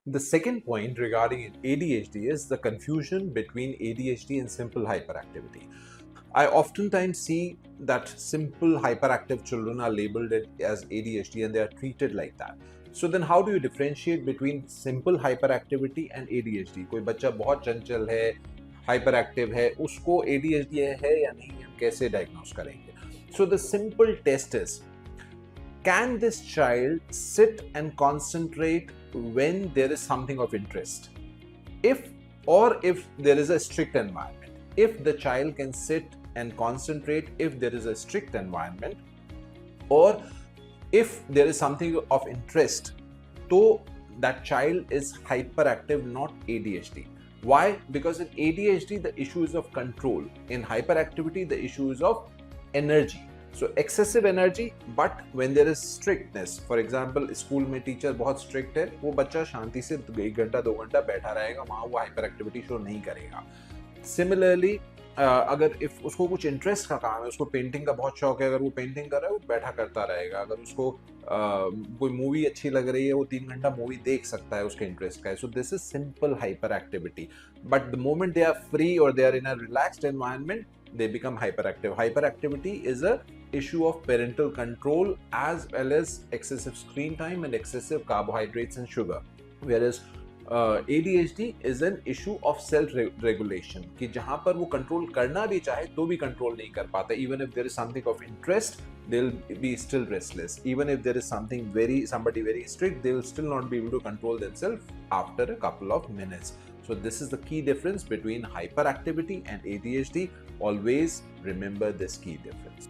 The second point regarding ADHD is the confusion between ADHD and simple hyperactivity. I oftentimes see that simple hyperactive children are labeled as ADHD and they are treated like that. So then how do you differentiate between simple hyperactivity and ADHD? कोई बच्चा बहुत चंचल है, hyperactive है, उसको ADHD है या नहीं, हम कैसे diagnose करेंगे? So the simple test is, can this child sit and concentrate when there is something of interest? If there is a strict environment, if the child can sit and concentrate if there is a strict environment, or if there is something of interest, so that child is hyperactive, not ADHD. Why? Because in ADHD the issue is of control, in hyperactivity the issue is of energy. So excessive energy, but when there is strictness, for example school में teacher बहुत strict है, वो बच्चा शांति से 1 घंटा 2 घंटा बैठा रहेगा, वहाँ वो हाइपर एक्टिविटी शो नहीं करेगा. सिमिलरली अगर इफ उसको कुछ इंटरेस्ट का काम है, उसको पेंटिंग का बहुत शौक है, अगर वो पेंटिंग कर रहा है वो बैठा करता रहेगा. अगर उसको कोई मूवी अच्छी लग रही है, वो 3 घंटा मूवी देख सकता है, उसके इंटरेस्ट का है. So this is simple hyper activity. But the moment they are free और they are in a relaxed environment, they become hyperactive. Hyperactivity is a issue of parental control as well as excessive screen time and excessive carbohydrates and sugar. Whereas ADHD is an issue of self regulation, कि जहाँ पर वो control करना भी चाहे तो भी control नहीं कर पाता. Even if there is something of interest, they'll be still restless. Even if there is somebody very strict, they will still not be able to control themselves after a couple of minutes. So this is the key difference between hyperactivity and ADHD. Always remember this key difference.